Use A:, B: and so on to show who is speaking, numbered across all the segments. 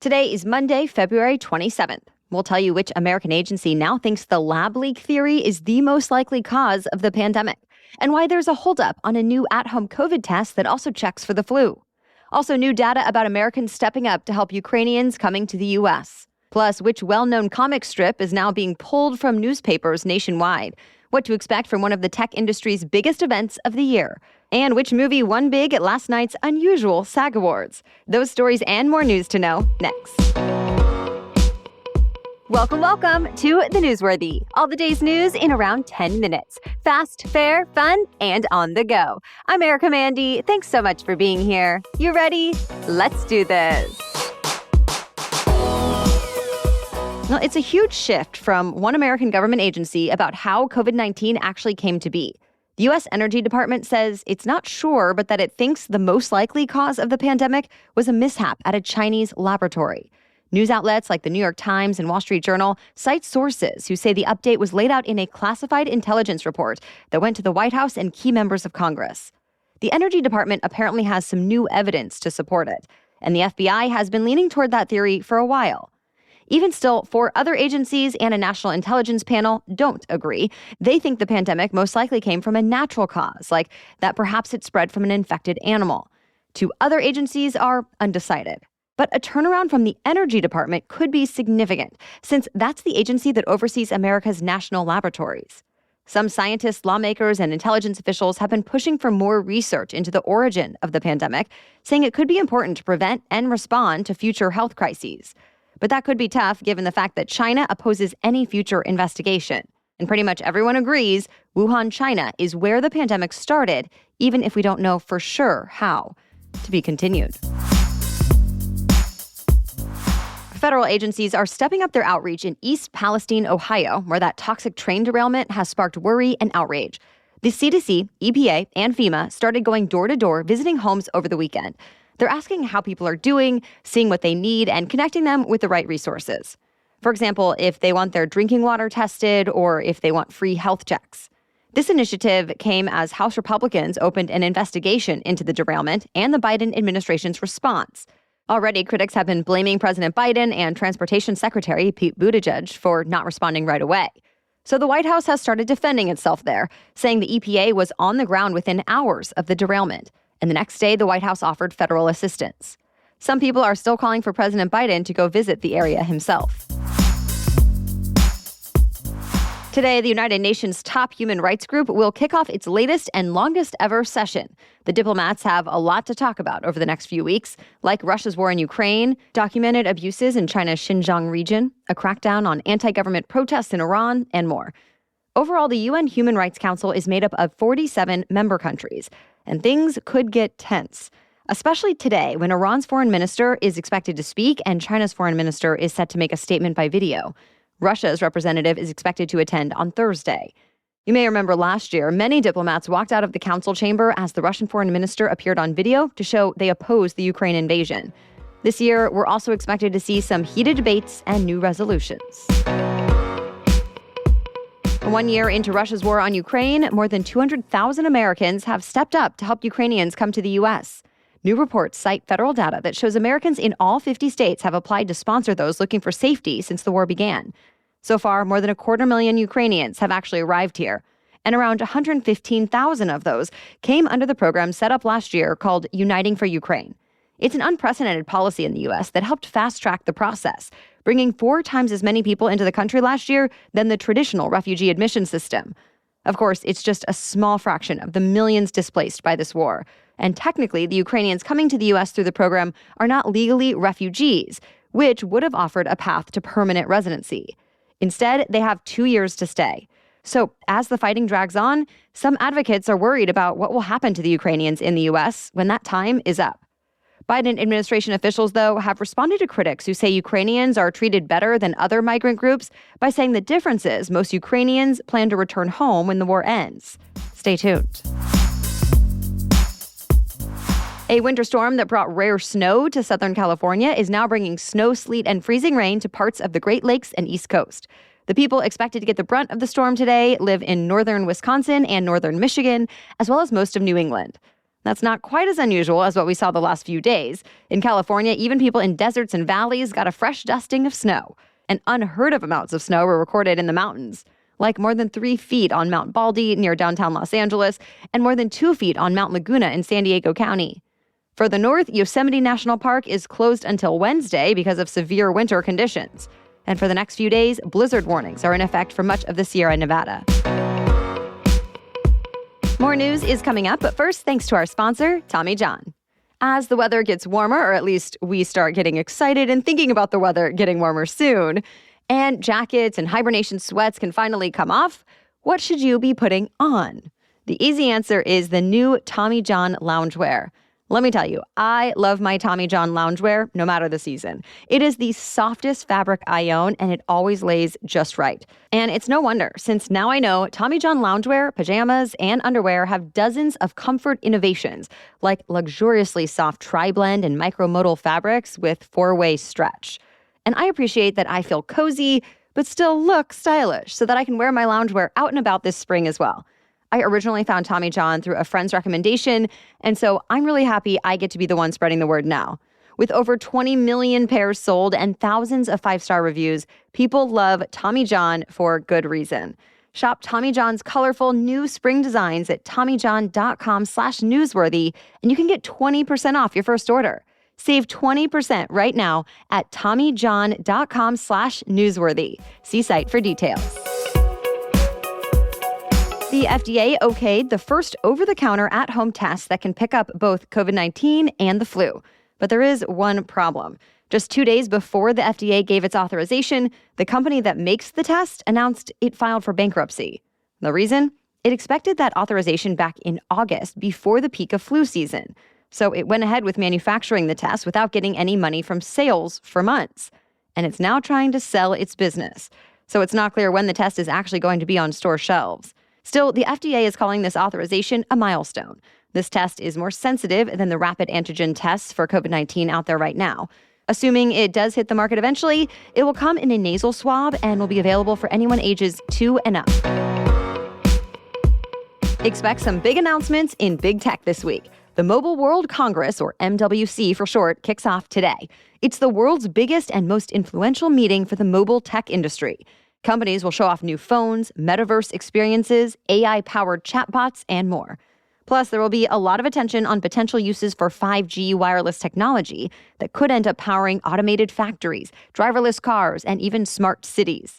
A: Today is Monday, February 27th. We'll tell you which American agency now thinks the lab leak theory is the most likely cause of the pandemic, and why there's a holdup on a new at-home COVID test that also checks for the flu. Also, new data about Americans stepping up to help Ukrainians coming to the U.S. Plus, which well-known comic strip is now being pulled from newspapers nationwide, what to expect from one of the tech industry's biggest events of the year, and which movie won big at last night's unusual SAG Awards. Those stories and more news to know next. Welcome to The Newsworthy. All the day's news in around 10 minutes. Fast, fair, fun, and on the go. I'm Erica Mandy. Thanks so much for being here. You ready? Let's do this. Well, it's a huge shift from one American government agency about how COVID-19 actually came to be. The U.S. Energy Department says it's not sure, but that it thinks the most likely cause of the pandemic was a mishap at a Chinese laboratory. News outlets like the New York Times and Wall Street Journal cite sources who say the update was laid out in a classified intelligence report that went to the White House and key members of Congress. The Energy Department apparently has some new evidence to support it, and the FBI has been leaning toward that theory for a while. Even still, 4 other agencies and a national intelligence panel don't agree. They think the pandemic most likely came from a natural cause, like that perhaps it spread from an infected animal. 2 other agencies are undecided. But a turnaround from the Energy Department could be significant, since that's the agency that oversees America's national laboratories. Some scientists, lawmakers, and intelligence officials have been pushing for more research into the origin of the pandemic, saying it could be important to prevent and respond to future health crises. But that could be tough given the fact that China opposes any future investigation. And pretty much everyone agrees Wuhan, China is where the pandemic started, even if we don't know for sure how. To be continued. Federal agencies are stepping up their outreach in East Palestine, Ohio, where that toxic train derailment has sparked worry and outrage. The CDC, EPA, and FEMA started going door to door visiting homes over the weekend. They're asking how people are doing, seeing what they need, and connecting them with the right resources. For example, if they want their drinking water tested or if they want free health checks. This initiative came as House Republicans opened an investigation into the derailment and the Biden administration's response. Already, critics have been blaming President Biden and Transportation Secretary Pete Buttigieg for not responding right away. So the White House has started defending itself there, saying the EPA was on the ground within hours of the derailment. And the next day, the White House offered federal assistance. Some people are still calling for President Biden to go visit the area himself. Today, the United Nations top human rights group will kick off its latest and longest ever session. The diplomats have a lot to talk about over the next few weeks, like Russia's war in Ukraine, documented abuses in China's Xinjiang region, a crackdown on anti-government protests in Iran, and more. Overall, the UN Human Rights Council is made up of 47 member countries, and things could get tense, especially today when Iran's foreign minister is expected to speak and China's foreign minister is set to make a statement by video. Russia's representative is expected to attend on Thursday. You may remember last year, many diplomats walked out of the council chamber as the Russian foreign minister appeared on video to show they oppose the Ukraine invasion. This year, we're also expected to see some heated debates and new resolutions. 1 year into Russia's war on Ukraine, more than 200,000 Americans have stepped up to help Ukrainians come to the U.S. New reports cite federal data that shows Americans in all 50 states have applied to sponsor those looking for safety since the war began. So far, more than 250,000 Ukrainians have actually arrived here, and around 115,000 of those came under the program set up last year called Uniting for Ukraine. It's an unprecedented policy in the U.S. that helped fast-track the process, bringing 4 times as many people into the country last year than the traditional refugee admission system. Of course, it's just a small fraction of the millions displaced by this war. And technically, the Ukrainians coming to the U.S. through the program are not legally refugees, which would have offered a path to permanent residency. Instead, they have 2 years to stay. So as the fighting drags on, some advocates are worried about what will happen to the Ukrainians in the U.S. when that time is up. Biden administration officials, though, have responded to critics who say Ukrainians are treated better than other migrant groups by saying the difference is most Ukrainians plan to return home when the war ends. Stay tuned. A winter storm that brought rare snow to Southern California is now bringing snow, sleet, and freezing rain to parts of the Great Lakes and East Coast. The people expected to get the brunt of the storm today live in northern Wisconsin and northern Michigan, as well as most of New England. That's not quite as unusual as what we saw the last few days. In California, even people in deserts and valleys got a fresh dusting of snow. And unheard of amounts of snow were recorded in the mountains, like more than 3 feet on Mount Baldy near downtown Los Angeles, and more than 2 feet on Mount Laguna in San Diego County. Further north, Yosemite National Park is closed until Wednesday because of severe winter conditions. And for the next few days, blizzard warnings are in effect for much of the Sierra Nevada. More news is coming up, but first, thanks to our sponsor, Tommy John. As the weather gets warmer, or at least we start getting excited and thinking about the weather getting warmer soon, and jackets and hibernation sweats can finally come off, what should you be putting on? The easy answer is the new Tommy John loungewear. Let me tell you, I love my Tommy John loungewear no matter the season. It is the softest fabric I own, and it always lays just right. And it's no wonder, since now I know Tommy John loungewear, pajamas, and underwear have dozens of comfort innovations, like luxuriously soft tri-blend and micromodal fabrics with 4-way stretch. And I appreciate that I feel cozy, but still look stylish, so that I can wear my loungewear out and about this spring as well. I originally found Tommy John through a friend's recommendation, and so I'm really happy I get to be the one spreading the word now. With over 20 million pairs sold and thousands of 5-star reviews, people love Tommy John for good reason. Shop Tommy John's colorful new spring designs at TommyJohn.com/newsworthy, and you can get 20% off your first order. Save 20% right now at TommyJohn.com/newsworthy. See site for details. The FDA okayed the first over-the-counter at-home test that can pick up both COVID-19 and the flu. But there is one problem. Just 2 days before the FDA gave its authorization, the company that makes the test announced it filed for bankruptcy. The reason? It expected that authorization back in August, before the peak of flu season. So it went ahead with manufacturing the test without getting any money from sales for months. And it's now trying to sell its business. So it's not clear when the test is actually going to be on store shelves. Still, the FDA is calling this authorization a milestone. This test is more sensitive than the rapid antigen tests for COVID-19 out there right now. Assuming it does hit the market eventually, it will come in a nasal swab and will be available for anyone ages 2 and up. Expect some big announcements in big tech this week. The Mobile World Congress, or MWC for short, kicks off today. It's the world's biggest and most influential meeting for the mobile tech industry. Companies will show off new phones, metaverse experiences, AI-powered chatbots, and more. Plus, there will be a lot of attention on potential uses for 5G wireless technology that could end up powering automated factories, driverless cars, and even smart cities.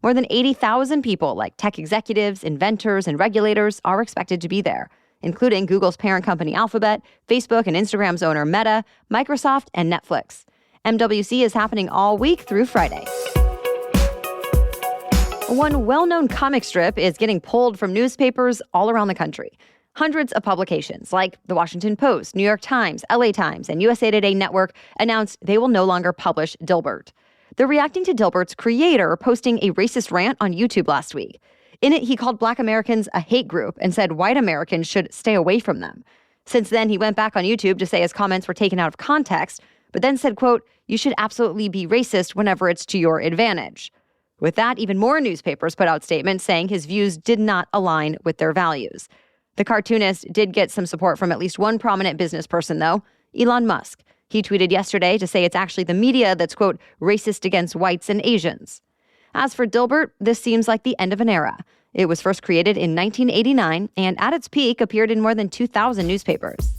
A: More than 80,000 people, like tech executives, inventors, and regulators, are expected to be there, including Google's parent company Alphabet, Facebook and Instagram's owner Meta, Microsoft, and Netflix. MWC is happening all week through Friday. One well-known comic strip is getting pulled from newspapers all around the country. Hundreds of publications like The Washington Post, New York Times, LA Times, and USA Today Network announced they will no longer publish Dilbert. They're reacting to Dilbert's creator posting a racist rant on YouTube last week. In it, he called Black Americans a hate group and said white Americans should stay away from them. Since then, he went back on YouTube to say his comments were taken out of context, but then said, quote, "You should absolutely be racist whenever it's to your advantage." With that, even more newspapers put out statements saying his views did not align with their values. The cartoonist did get some support from at least one prominent business person, though, Elon Musk. He tweeted yesterday to say it's actually the media that's, quote, racist against whites and Asians. As for Dilbert, this seems like the end of an era. It was first created in 1989 and at its peak appeared in more than 2,000 newspapers.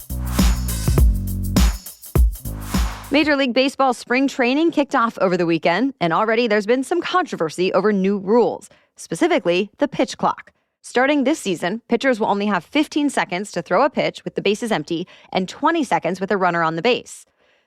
A: Major League Baseball spring training kicked off over the weekend, and already there's been some controversy over new rules, specifically the pitch clock. Starting this season, pitchers will only have 15 seconds to throw a pitch with the bases empty and 20 seconds with a runner on the base.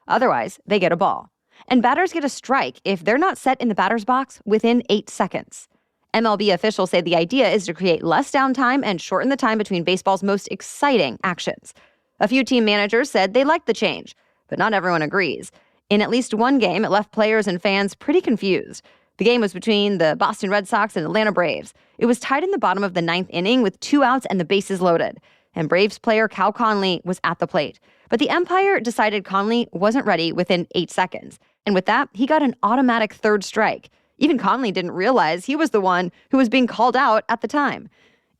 A: Otherwise, they get a ball. And batters get a strike if they're not set in the batter's box within 8 seconds. MLB officials say the idea is to create less downtime and shorten the time between baseball's most exciting actions. A few team managers said they liked the change, but not everyone agrees. In at least one game, it left players and fans pretty confused. The game was between the Boston Red Sox and Atlanta Braves. It was tied in the bottom of the 9th inning with 2 outs and the bases loaded. And Braves player Cal Conley was at the plate. But the umpire decided Conley wasn't ready within 8 seconds. And with that, he got an automatic third strike. Even Conley didn't realize he was the one who was being called out at the time.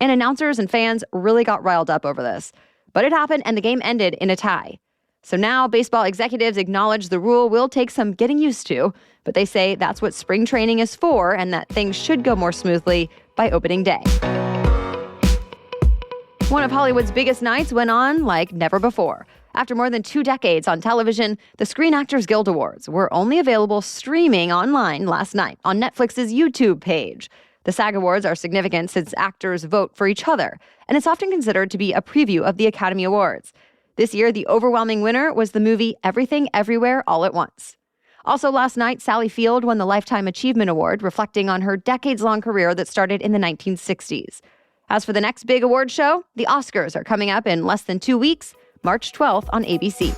A: And announcers and fans really got riled up over this. But it happened, and the game ended in a tie. So now baseball executives acknowledge the rule will take some getting used to, but they say that's what spring training is for and that things should go more smoothly by opening day. One of Hollywood's biggest nights went on like never before. After more than 2 decades on television, the Screen Actors Guild Awards were only available streaming online last night on Netflix's YouTube page. The SAG Awards are significant since actors vote for each other, and it's often considered to be a preview of the Academy Awards. This year, the overwhelming winner was the movie Everything Everywhere All at Once. Also last night, Sally Field won the Lifetime Achievement Award, reflecting on her decades-long career that started in the 1960s. As for the next big award show, the Oscars are coming up in less than 2 weeks, March 12th on ABC.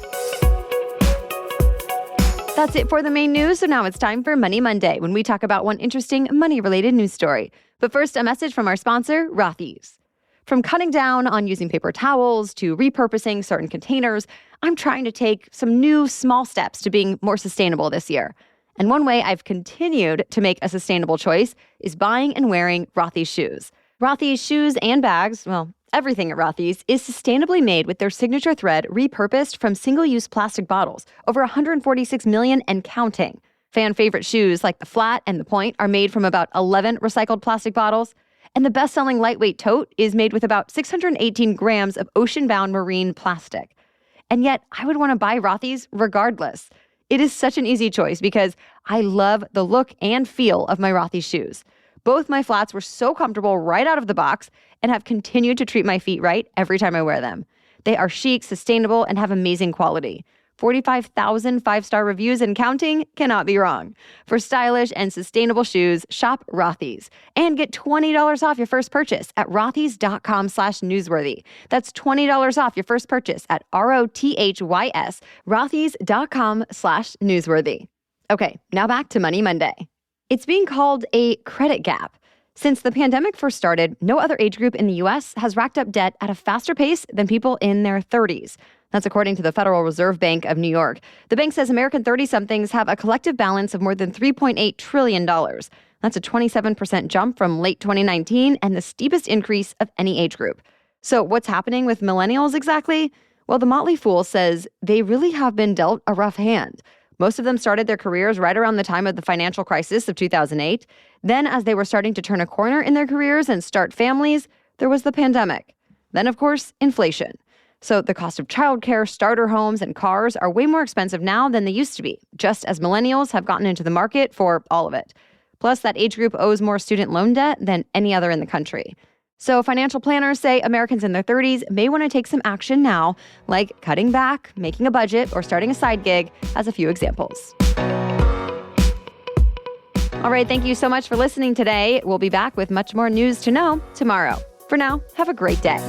A: That's it for the main news, so now it's time for Money Monday, when we talk about one interesting money-related news story. But first, a message from our sponsor, Rothy's. From cutting down on using paper towels to repurposing certain containers, I'm trying to take some new small steps to being more sustainable this year. And one way I've continued to make a sustainable choice is buying and wearing Rothy's shoes. Rothy's shoes and bags, well, everything at Rothy's is sustainably made with their signature thread repurposed from single-use plastic bottles, over 146 million and counting. Fan favorite shoes like the flat and the point are made from about 11 recycled plastic bottles. And the best-selling lightweight tote is made with about 618 grams of ocean-bound marine plastic. And yet, I would want to buy Rothy's regardless. It is such an easy choice because I love the look and feel of my Rothy's shoes. Both my flats were so comfortable right out of the box and have continued to treat my feet right every time I wear them. They are chic, sustainable, and have amazing quality. 45,000 five-star reviews and counting cannot be wrong. For stylish and sustainable shoes, shop Rothy's and get $20 off your first purchase at rothys.com/newsworthy. That's $20 off your first purchase at ROTHYS, rothys.com/newsworthy. Okay, now back to Money Monday. It's being called a credit gap. Since the pandemic first started, no other age group in the U.S. has racked up debt at a faster pace than people in their 30s. That's according to the Federal Reserve Bank of New York. The bank says American 30-somethings have a collective balance of more than $3.8 trillion. That's a 27% jump from late 2019 and the steepest increase of any age group. So what's happening with millennials exactly? Well, the Motley Fool says they really have been dealt a rough hand. Most of them started their careers right around the time of the financial crisis of 2008. Then, as they were starting to turn a corner in their careers and start families, there was the pandemic. Then, of course, inflation. So the cost of childcare, starter homes, and cars are way more expensive now than they used to be, just as millennials have gotten into the market for all of it. Plus, that age group owes more student loan debt than any other in the country. So financial planners say Americans in their 30s may want to take some action now, like cutting back, making a budget, or starting a side gig, as a few examples. All right, thank you so much for listening today. We'll be back with much more news to know tomorrow. For now, have a great day.